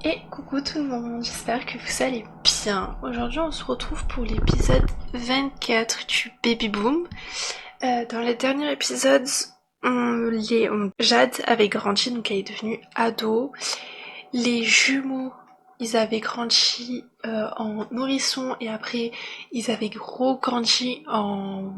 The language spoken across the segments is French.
Et coucou tout le monde, j'espère que vous allez bien. Aujourd'hui on se retrouve pour l'épisode 24 du Baby Boom. Dans les derniers épisodes, Jade avait grandi, donc elle est devenue ado. Les jumeaux, ils avaient grandi en nourrisson et après ils avaient grandi en...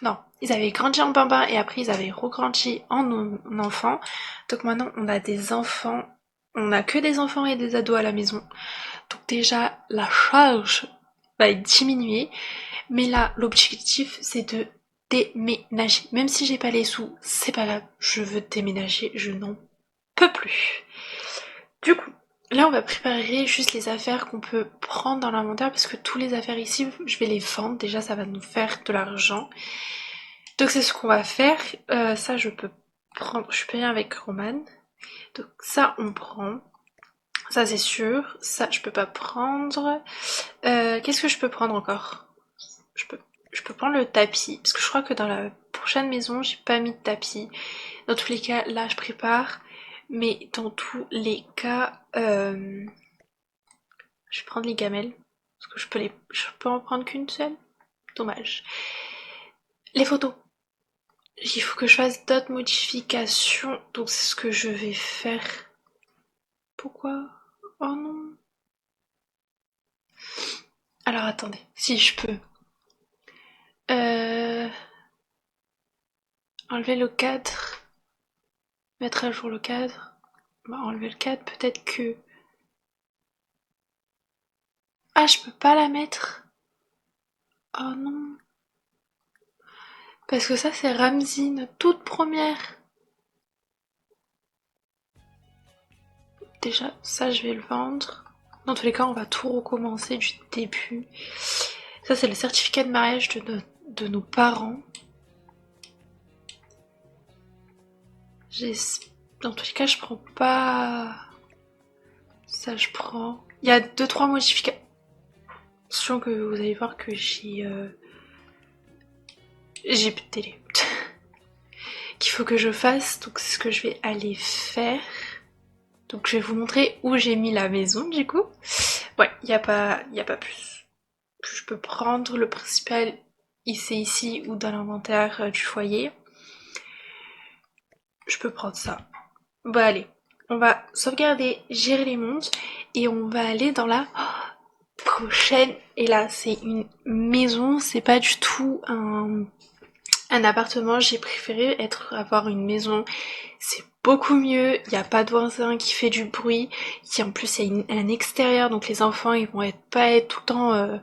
Non, ils avaient grandi en bambin et après ils avaient regrandi en enfant. Donc maintenant on a des enfants, on a que des enfants et des ados à la maison. Donc déjà la charge va être diminuée. Mais là l'objectif c'est de déménager. Même si j'ai pas les sous, c'est pas grave, je veux déménager, je n'en peux plus. Du coup, là on va préparer juste les affaires qu'on peut prendre dans l'inventaire parce que toutes les affaires ici, je vais les vendre. Déjà ça va nous faire de l'argent. Donc c'est ce qu'on va faire. Ça je peux prendre, je suis payée avec Roman. Donc ça on prend. Ça c'est sûr. Ça je peux pas prendre. Qu'est-ce que je peux prendre encore? Je peux prendre le tapis. Parce que je crois que dans la prochaine maison j'ai pas mis de tapis. Dans tous les cas là je prépare. Mais dans tous les cas, je vais prendre les gamelles. Parce que je peux en prendre qu'une seule. Dommage. Les photos. Il faut que je fasse d'autres modifications, donc c'est ce que je vais faire. Pourquoi? Oh non. Alors attendez, si je peux. Euh... Enlever le cadre. Mettre à jour le cadre. Bah, enlever le cadre, peut-être que... Ah, je peux pas la mettre. Oh non. Parce que ça, c'est Ramsey, notre toute première. Déjà, ça, je vais le vendre. Dans tous les cas, on va tout recommencer du début. Ça, c'est le certificat de mariage de nos parents. Dans tous les cas, je prends pas... Ça, je prends... Il y a 2-3 modifications que vous allez voir que j'ai plus de télé. Qu'il faut que je fasse, donc c'est ce que je vais aller faire. Donc je vais vous montrer où j'ai mis la maison, du coup. Ouais, il y a pas plus. Je peux prendre le principal, c'est ici ou dans l'inventaire du foyer. Je peux prendre ça. Bon allez, on va sauvegarder, gérer les mondes et on va aller dans la prochaine. Et là, c'est une maison, c'est pas du tout un appartement. J'ai préféré avoir une maison. C'est beaucoup mieux. Il n'y a pas de voisin qui fait du bruit. En plus, il y a un extérieur, donc les enfants, ils vont pas être tout le temps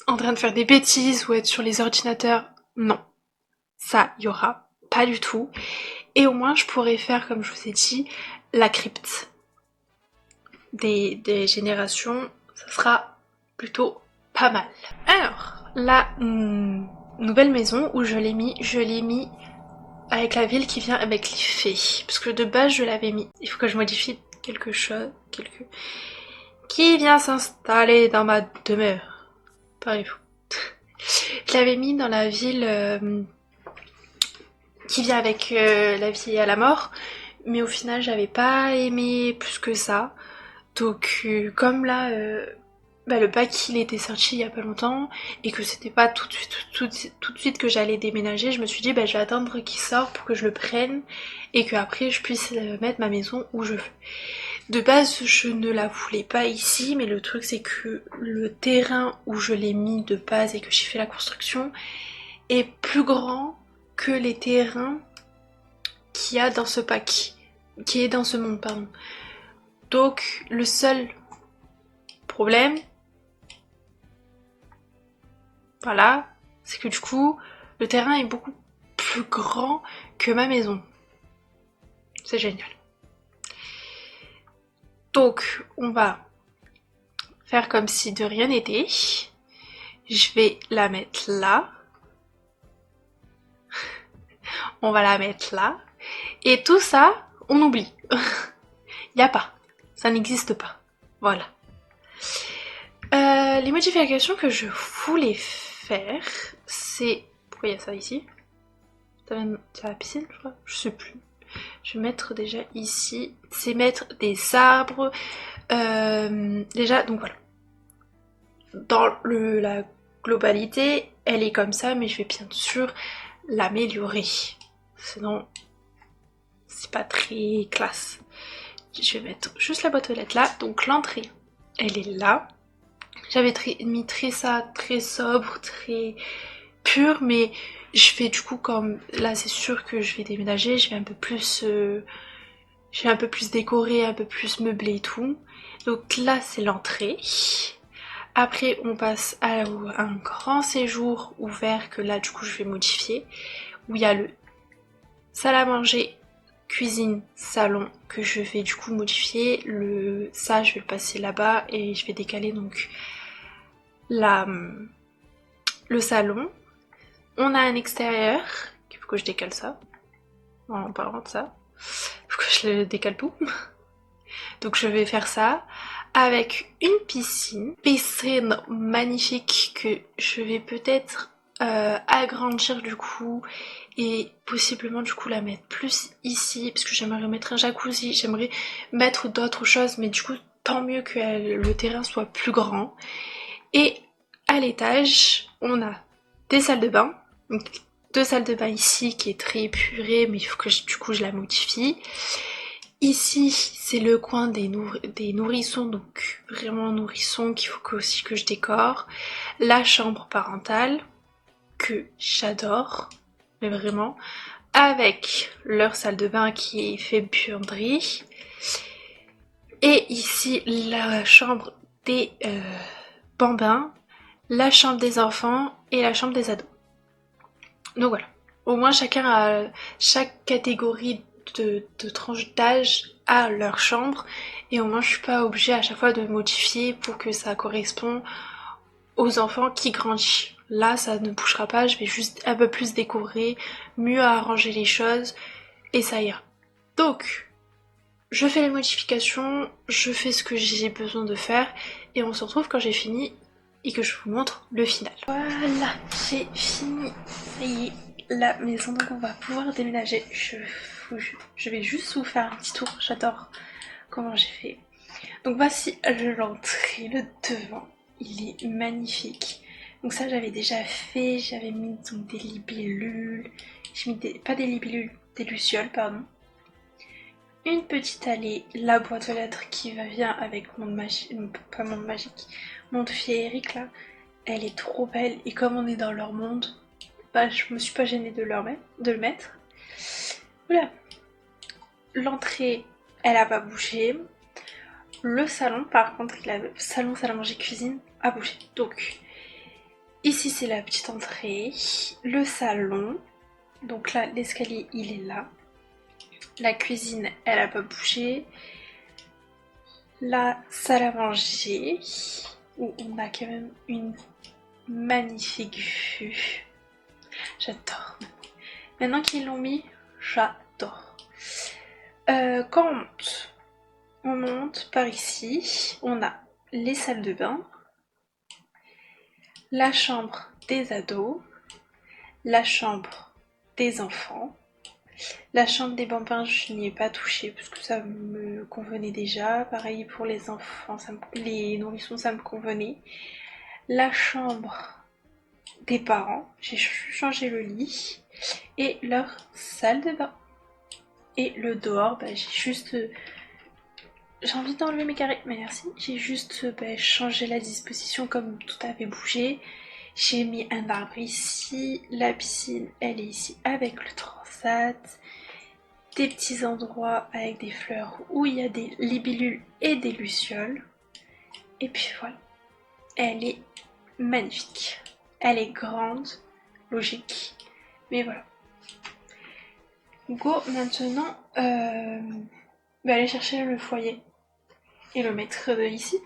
en train de faire des bêtises ou être sur les ordinateurs. Non, ça, il y aura pas du tout. Et au moins, je pourrais faire, comme je vous ai dit, la crypte des générations. Ça sera plutôt pas mal. Alors, la nouvelle maison où je l'ai mis avec la ville qui vient avec les fées. Parce que de base, je l'avais mis. Il faut que je modifie quelque chose. Qui vient s'installer dans ma demeure? Parlez-vous. Je l'avais mis dans la ville qui vient avec la vie et à la mort. Mais au final, j'avais pas aimé plus que ça. Donc, comme là, le pack il était sorti il y a pas longtemps et que c'était pas tout de suite que j'allais déménager, je me suis dit je vais attendre qu'il sorte pour que je le prenne et que après je puisse mettre ma maison où je veux. De base, je ne la voulais pas ici, mais le truc c'est que le terrain où je l'ai mis de base et que j'ai fait la construction est plus grand que les terrains qu'il y a dans ce pack, qui est dans ce monde, pardon. Donc le seul problème, voilà, c'est que du coup, le terrain est beaucoup plus grand que ma maison. C'est génial. Donc, on va faire comme si de rien n'était. Je vais la mettre là. On va la mettre là. Et tout ça, on oublie. Y a pas. Ça n'existe pas. Voilà. Les modifications que je voulais faire, c'est... Pourquoi il y a ça ici? C'est la piscine, je crois. Je sais plus. je vais mettre déjà ici, c'est mettre des arbres. Déjà, donc voilà. Dans la globalité, elle est comme ça, mais je vais bien sûr l'améliorer. Sinon, c'est pas très classe. Je vais mettre juste la boîte aux lettres là. Donc l'entrée, elle est là. J'avais mis ça très sobre, très pur, mais je fais du coup comme là c'est sûr que je vais déménager, je vais un peu plus décorer, un peu plus meubler et tout. Donc là c'est l'entrée. Après on passe à un grand séjour ouvert que là du coup je vais modifier, où il y a le salle à manger, cuisine, salon que je vais du coup modifier. Ça je vais le passer là-bas et je vais décaler donc le salon. On a un extérieur, il faut que je décale ça, en parlant de ça, il faut que je le décale tout. Donc je vais faire ça avec une piscine magnifique que je vais peut-être agrandir du coup et possiblement du coup la mettre plus ici parce que j'aimerais mettre un jacuzzi, j'aimerais mettre d'autres choses mais du coup tant mieux que le terrain soit plus grand. Et à l'étage on a des salles de bain, donc 2 salles de bain ici qui est très épurée mais il faut que du coup je la modifie. Ici, c'est le coin des nourrissons, donc vraiment nourrissons qu'il faut aussi que je décore. La chambre parentale, que j'adore, mais vraiment, avec leur salle de bain qui est fait buanderie. Et ici, la chambre des bambins, la chambre des enfants et la chambre des ados. Donc voilà, au moins chaque catégorie de tranche d'âge à leur chambre et au moins je suis pas obligée à chaque fois de modifier pour que ça corresponde aux enfants qui grandissent. Là ça ne bougera pas, je vais juste un peu plus décorer, mieux arranger les choses et ça ira. Donc je fais les modifications, je fais ce que j'ai besoin de faire et on se retrouve quand j'ai fini et que je vous montre le final. Voilà, j'ai fini, ça y est, la maison, donc on va pouvoir déménager. Je vais juste vous faire un petit tour, j'adore comment j'ai fait. Donc voici l'entrée, le devant, il est magnifique. Donc ça j'avais déjà fait, j'avais mis donc des libellules, j'ai mis pas des libellules, des lucioles pardon. Une petite allée, la boîte aux lettres qui va bien avec Monde Magique, pas Monde Magique, Monde Féerique là. Elle est trop belle et comme on est dans leur monde, bah, je me suis pas gênée de le mettre. Voilà. L'entrée, elle a pas bougé. Le salon, par contre, le salon, salle à manger, cuisine a bougé. Donc, ici c'est la petite entrée. Le salon. Donc là, l'escalier, il est là. La cuisine, elle a pas bougé. La salle à manger, où on a quand même une magnifique vue. J'adore. Maintenant qu'ils l'ont mis, j'adore. Quand on monte par ici, on a les salles de bain, la chambre des ados, la chambre des enfants, la chambre des bambins, je n'y ai pas touché parce que ça me convenait déjà. Pareil pour les enfants, les nourrissons, ça me convenait. La chambre des parents, j'ai changé le lit et leur salle de bain. Et le dehors, bah, j'ai envie d'enlever mes carrés, mais merci. J'ai juste changé la disposition comme tout avait bougé. J'ai mis un arbre ici, la piscine elle est ici avec le transat, des petits endroits avec des fleurs où il y a des libellules et des lucioles. Et puis voilà, elle est magnifique. Elle est grande, logique, mais voilà. Go maintenant, aller chercher le foyer et le mettre ici.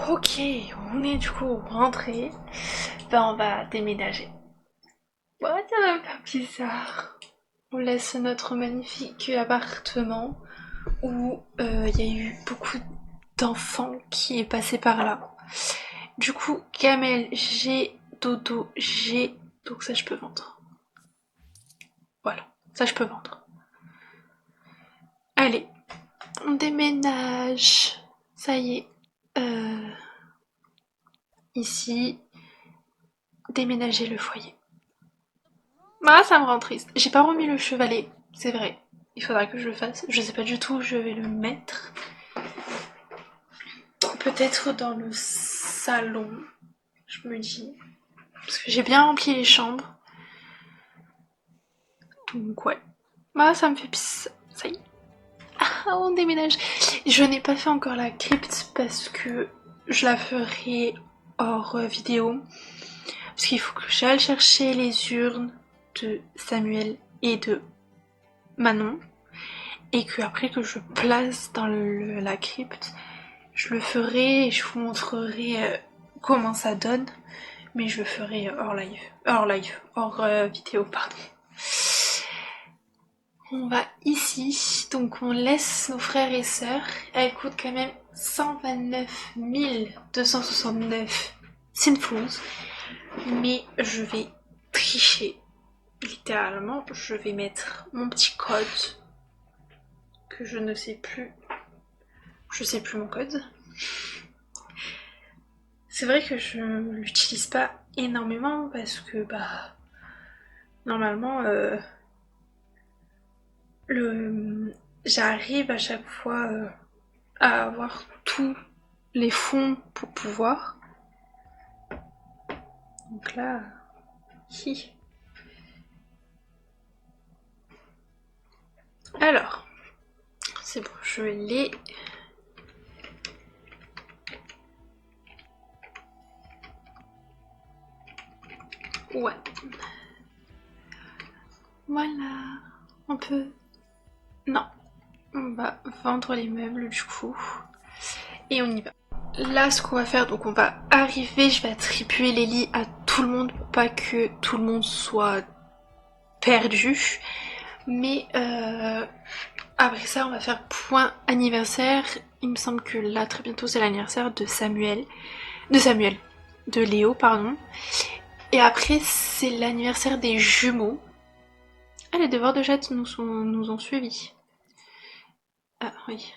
Ok, on est du coup rentré. Ben on va déménager. Ouais, c'est un peu bizarre. On laisse notre magnifique appartement où il y a eu beaucoup d'enfants qui est passé par là. Du coup, Kamel, j'ai Dodo, j'ai... Donc ça je peux vendre. Voilà, ça je peux vendre. Allez, on déménage. Ça y est. Euh, Ici, déménager le foyer. Ah, ça me rend triste. J'ai pas remis le chevalet, c'est vrai. Il faudra que je le fasse. Je sais pas du tout où je vais le mettre. Peut-être dans le salon, je me dis. Parce que j'ai bien rempli les chambres. Donc ouais. Ah, ça me fait pisse. Ça y est. Ah, on déménage. Je n'ai pas fait encore la crypte parce que je la ferai hors vidéo. Parce qu'il faut que j'aille chercher les urnes de Samuel et de Manon. Et que après que je place dans la crypte, je le ferai et je vous montrerai comment ça donne. Mais je le ferai hors vidéo, pardon. On va ici, donc on laisse nos frères et sœurs. Elle coûte quand même 129 269 Sinflows. Mais je vais tricher. Littéralement, je vais mettre mon petit code que je ne sais plus. Je sais plus mon code. C'est vrai que je l'utilise pas énormément parce que bah normalement j'arrive à chaque fois à avoir tous les fonds pour pouvoir. Donc là, hi. Alors, c'est bon, je l'ai. Ouais. Voilà. On peut... Non. On va vendre les meubles du coup. Et on y va. Là, ce qu'on va faire, donc on va arriver, je vais attribuer les lits à tout le monde pour pas que tout le monde soit perdu. Mais après ça, on va faire point anniversaire. Il me semble que là, très bientôt, c'est l'anniversaire de de Léo, pardon. Et après, c'est l'anniversaire des jumeaux. Ah, les devoirs de Jade nous ont suivis. Ah oui.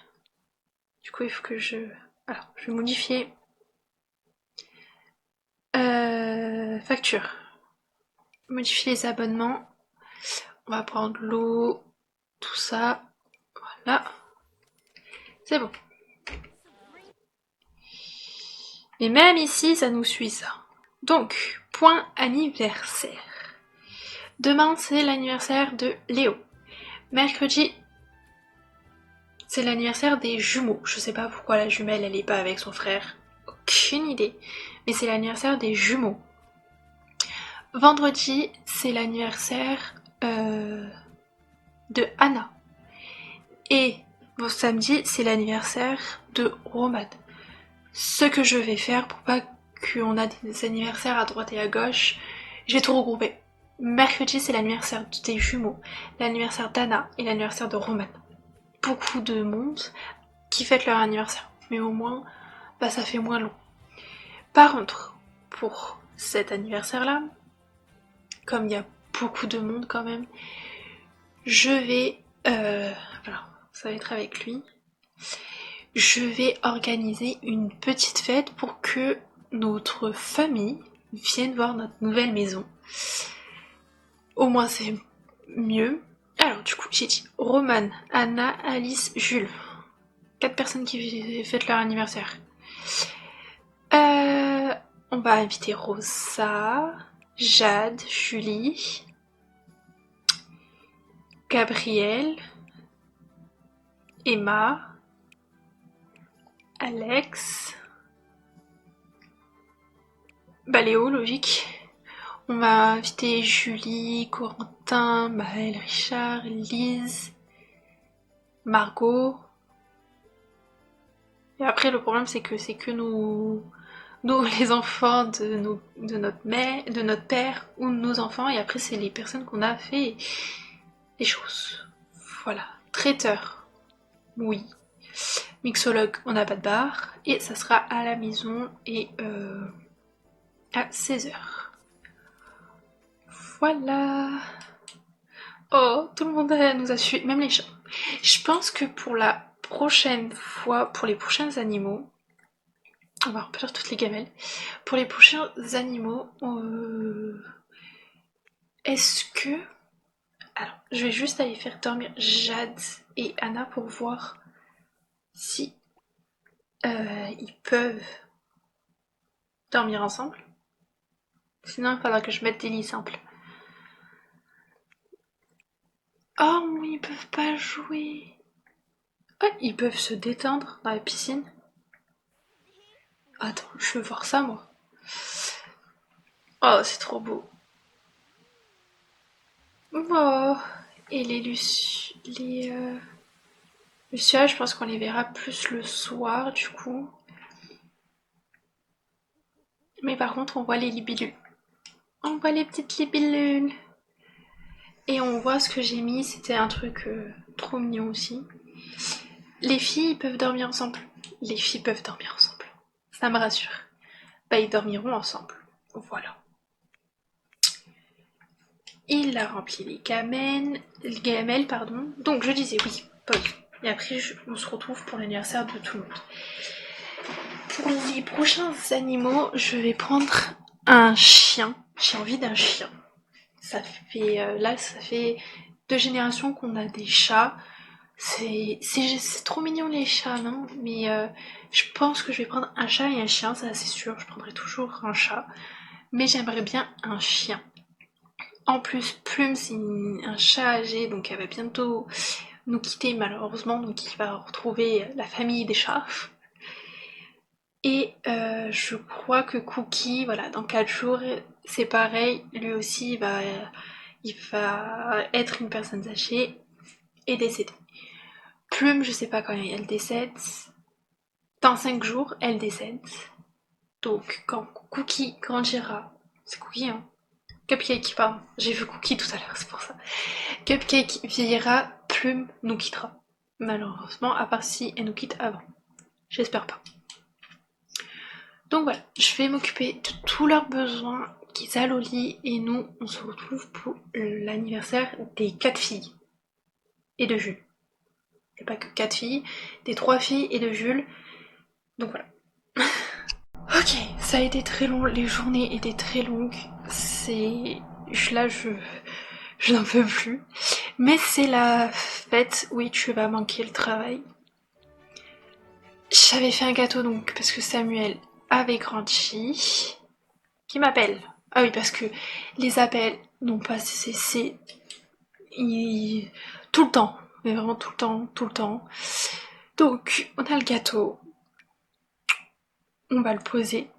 Du coup, il faut que je... Alors, je vais modifier. Facture. Modifier les abonnements. On va prendre l'eau, tout ça. Voilà. C'est bon. Mais même ici, ça nous suit ça. Donc, point anniversaire. Demain, c'est l'anniversaire de Léo. Mercredi, c'est l'anniversaire des jumeaux. Je sais pas pourquoi la jumelle, elle est pas avec son frère. Aucune idée. Mais c'est l'anniversaire des jumeaux. Vendredi, c'est l'anniversaire de Anna. Et samedi, c'est l'anniversaire de Roman. Ce que je vais faire pour pas qu'on a des anniversaires à droite et à gauche, je vais tout regrouper. Mercredi, c'est l'anniversaire des jumeaux, l'anniversaire d'Anna et l'anniversaire de Roman. Beaucoup de monde qui fête leur anniversaire. Mais au moins, bah ça fait moins long. Par contre, pour cet anniversaire-là, comme il y a beaucoup de monde quand même, je vais... voilà, ça va être avec lui. Je vais organiser une petite fête pour que notre famille vienne voir notre nouvelle maison. Au moins c'est mieux. Alors du coup j'ai dit Romane, Anna, Alice, Jules. 4 personnes qui fêtent leur anniversaire. On va inviter Rosa, Jade, Julie, Gabrielle, Emma, Alex, Léo, logique. On va inviter Julie, Corentin, Maël, Richard, Lise, Margot, Et après, le problème, c'est que nous les enfants de notre mère, de notre père ou de nos enfants, et après, c'est les personnes qu'on a fait les choses. Voilà. Traiteur, oui. Mixologue, on n'a pas de bar, et ça sera à la maison et à 16h. Voilà. Oh, tout le monde nous a suivi, même les chats. Je pense que pour la prochaine fois, pour les prochains animaux, on va remplir toutes les gamelles. Pour les prochains animaux, est-ce que... Alors, je vais juste aller faire dormir Jade et Anna pour voir si ils peuvent dormir ensemble. Sinon, il faudra que je mette des lits simples. Oh, mais ils peuvent pas jouer. Oh, ils peuvent se détendre dans la piscine. Attends, je veux voir ça, moi. Oh, c'est trop beau. Oh, et Lucia, je pense qu'on les verra plus le soir, du coup. Mais par contre, on voit les libellules. On voit les petites libellules. Et on voit ce que j'ai mis, c'était un truc trop mignon aussi. Les filles peuvent dormir ensemble. Les filles peuvent dormir ensemble. Ça me rassure. Bah, ils dormiront ensemble. Voilà. Il a rempli les gamelles, pardon. Donc je disais oui, pause. Et après, on se retrouve pour l'anniversaire de tout le monde. Pour les prochains animaux, je vais prendre un chien. J'ai envie d'un chien. Ça fait 2 générations qu'on a des chats. C'est trop mignon les chats, non? Mais je pense que je vais prendre un chat et un chien, ça c'est sûr. Je prendrai toujours un chat. Mais j'aimerais bien un chien. En plus, Plume, c'est un chat âgé, donc elle va bientôt nous quitter malheureusement, donc il va retrouver la famille des chats. Et je crois que Cookie, voilà, dans 4 jours, c'est pareil, lui aussi il va être une personne âgée et décédée. Plume, je sais pas quand elle décède. Dans 5 jours, elle décède. Donc quand Cookie grandira, c'est Cookie, hein? Cupcake, pardon, j'ai vu Cookie tout à l'heure, c'est pour ça. Cupcake vieillira, Plume nous quittera. Malheureusement, à part si elle nous quitte avant. J'espère pas. Donc voilà, je vais m'occuper de tous leurs besoins, qu'ils aillent au lit, et nous, on se retrouve pour l'anniversaire des 4 filles. Et de Jules. Il n'y a pas que 4 filles, des 3 filles et de Jules. Donc voilà. Ok, ça a été très long, les journées étaient très longues. Je n'en peux plus. Mais c'est la fête, oui, tu vas manquer le travail. J'avais fait un gâteau donc parce que Samuel avait grandi. Qui m'appelle. Ah oui, parce que les appels n'ont pas cessé. Tout le temps. Mais vraiment tout le temps, tout le temps. Donc, on a le gâteau. On va le poser.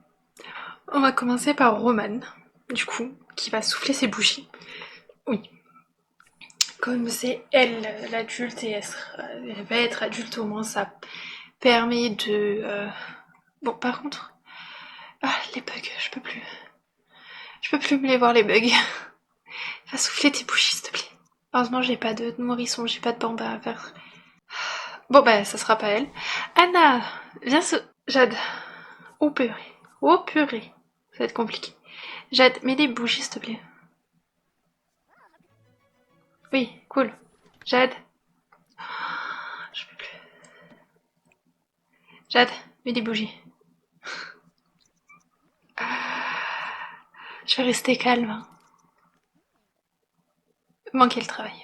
On va commencer par Romane, du coup, qui va souffler ses bougies. Oui. Comme c'est elle l'adulte et elle va être adulte, au moins ça permet de... Bon, par contre... Ah, les bugs, je peux plus. Je peux plus me les voir, les bugs. Va souffler tes bougies, s'il te plaît. Heureusement, j'ai pas de nourrisson, j'ai pas de bambin à faire. Bon, bah, ça sera pas elle. Anna, viens se... Jade. Oh purée. Oh purée. Ça va être compliqué. Jade, mets des bougies, s'il te plaît. Oui, cool. Jade. Je peux plus. Jade, mets des bougies. Je vais rester calme. Hein. Manquer le travail.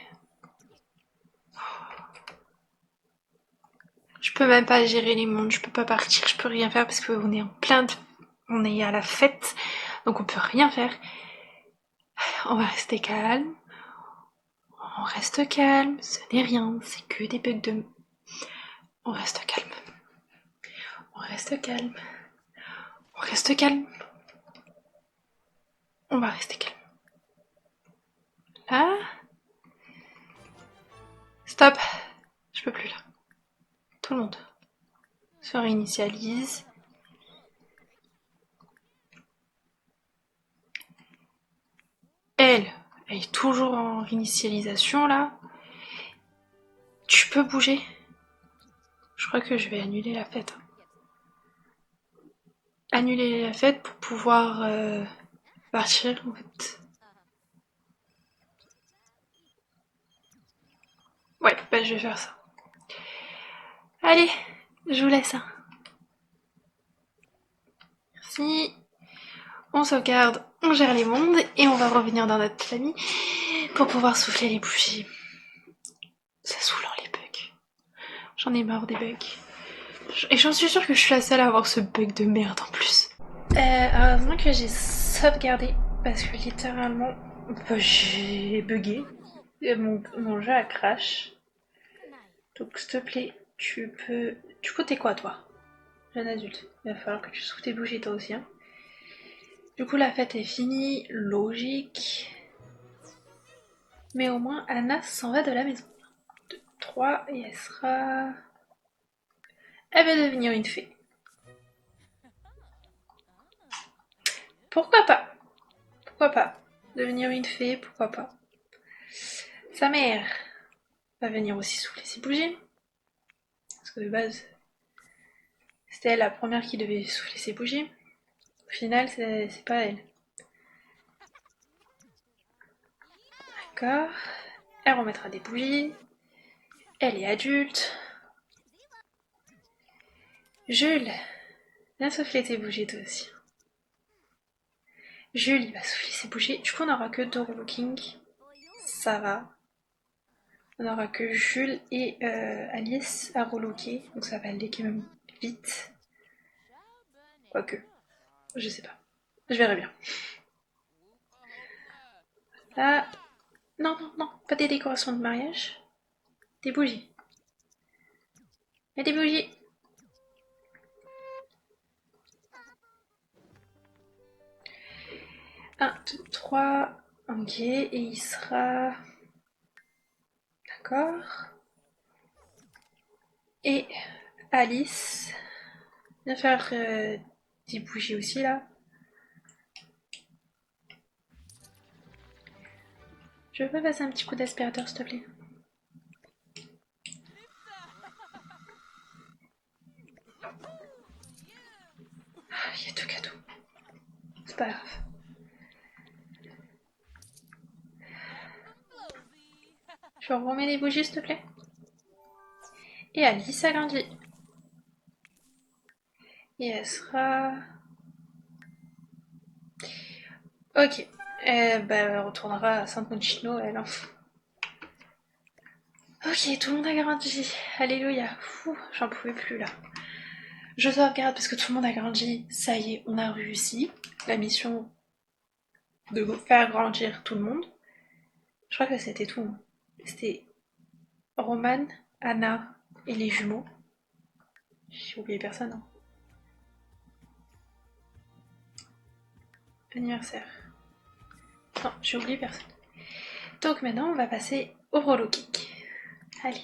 Je peux même pas gérer les mondes, je peux pas partir, je peux rien faire parce qu'on est en plein de... On est à la fête, donc on peut rien faire. On va rester calme. On reste calme, ce n'est rien, c'est que des bugs de... On reste calme. On reste calme. On reste calme. On va rester calme. Là. Stop. Je peux plus là. Tout le monde. se réinitialise. Elle est toujours en réinitialisation là. Tu peux bouger? Je crois que je vais annuler la fête. Annuler la fête pour pouvoir partir en fait. Ouais, bah je vais faire ça. Allez, je vous laisse. Merci. On sauvegarde, on gère les mondes et on va revenir dans notre famille pour pouvoir souffler les bougies. C'est saoulant les bugs. J'en ai marre des bugs. Et j'en suis sûre que je suis la seule à avoir ce bug de merde en plus. Heureusement que j'ai sauvegardé parce que littéralement j'ai bugué. Mon jeu a crash. Donc s'il te plaît, tu peux... Du coup t'es quoi toi? Jeune adulte. Il va falloir que tu souffles tes bougies toi aussi. Hein. Du coup la fête est finie, logique. Mais au moins Anna s'en va de la maison. 2, 3 et elle sera... Elle va devenir une fée. Pourquoi pas? Pourquoi pas? Devenir une fée, pourquoi pas? Sa mère va venir aussi souffler ses bougies. Parce que de base, c'était elle la première qui devait souffler ses bougies. Au final, c'est pas elle. D'accord. Elle remettra des bougies. Elle est adulte. Jules, viens souffler tes bougies toi aussi. Jules, il va souffler ses bougies. Du coup, on n'aura que deux Looking. Ça va. On n'aura que Jules et Alice à relooker. Donc ça va aller quand même vite. Quoique, je sais pas. Je verrai bien. Là... Non, non, non. Pas des décorations de mariage. Des bougies. Il y a des bougies. 1, 2, 3. Ok, et il sera... D'accord. Et Alice. Viens faire des bougies aussi là. Je peux passer un petit coup d'aspirateur s'il te plaît. Ah, il y a tout cadeau. C'est pas grave. Je remets les bougies s'il te plaît. Et Alice a grandi. Et elle sera... Ok. Elle retournera à Saint-Mochino, elle. Hein. Ok, tout le monde a grandi. Alléluia. J'en pouvais plus là. Je sauvegarde parce que tout le monde a grandi. Ça y est, on a réussi la mission de faire grandir tout le monde. Je crois que c'était tout. Hein. C'était Roman, Anna et les jumeaux. J'ai oublié personne. Hein. Anniversaire. Non, j'ai oublié personne. Donc maintenant, on va passer au roller kick. Allez.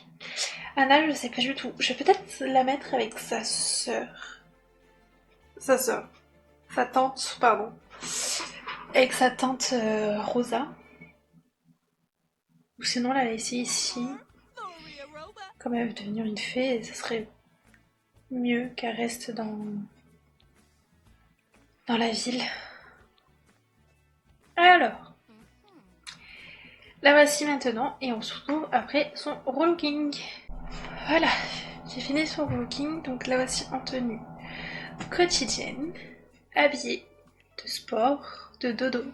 Anna, je sais pas du tout. Je vais peut-être la mettre avec sa sœur. Sa sœur. Sa tante, pardon. Avec sa tante Rosa. Ou sinon la laisser ici. Comme elle veut devenir une fée, ça serait mieux qu'elle reste dans la ville. Alors, la voici maintenant et on se retrouve après son relooking. Voilà, j'ai fini son relooking, donc la voici en tenue quotidienne, habillée de sport, de dodo,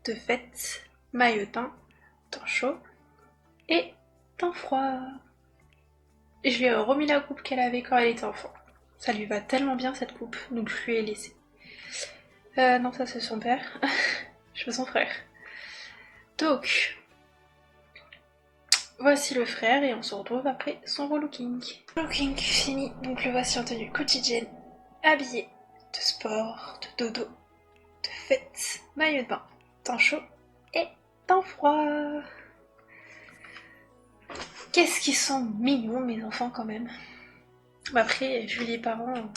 de fête, maillotin, temps chaud et temps froid. Et je lui ai remis la coupe qu'elle avait quand elle était enfant. Ça lui va tellement bien cette coupe, donc je lui ai laissé. Non, ça c'est son père. Je veux son frère. Donc, voici le frère et on se retrouve après son relooking. Relooking fini, donc le voici en tenue quotidienne, habillé de sport, de dodo, de fête, maillot de bain, temps chaud et temps froid. Qu'est-ce qu'ils sont mignons mes enfants quand même. Bah après, vu les parents,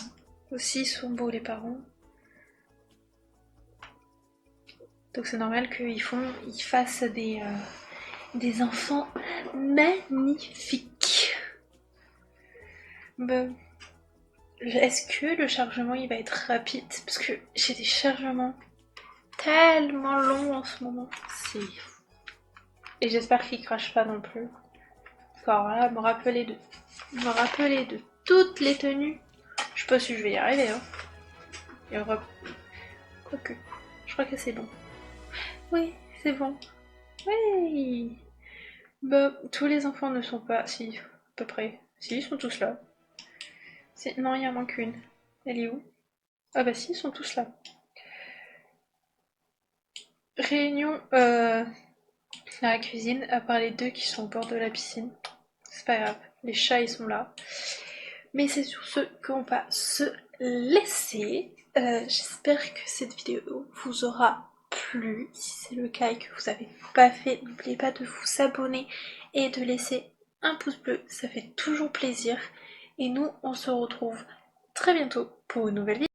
aussi sont beaux les parents. Donc c'est normal ils fassent des enfants magnifiques. Bah, est-ce que le chargement il va être rapide? Parce que j'ai des chargements tellement longs en ce moment. Si. Et j'espère qu'ils crachent pas non plus. Alors là, me rappeler de toutes les tenues. Je sais pas si je vais y arriver, hein. Il y aura... Quoique. Je crois que c'est bon. Oui, c'est bon. Oui. Bah, tous les enfants ne sont pas... Si, à peu près. Si, ils sont tous là. Non, il y en manque une. Elle est où? Ah bah si, ils sont tous là. Réunion dans la cuisine, à part les deux qui sont au bord de la piscine. C'est pas grave, les chats ils sont là. Mais c'est sur ce qu'on va se laisser. J'espère que cette vidéo vous aura plu. Si c'est le cas et que vous n'avez pas fait, n'oubliez pas de vous abonner et de laisser un pouce bleu. Ça fait toujours plaisir. Et nous, on se retrouve très bientôt pour une nouvelle vidéo.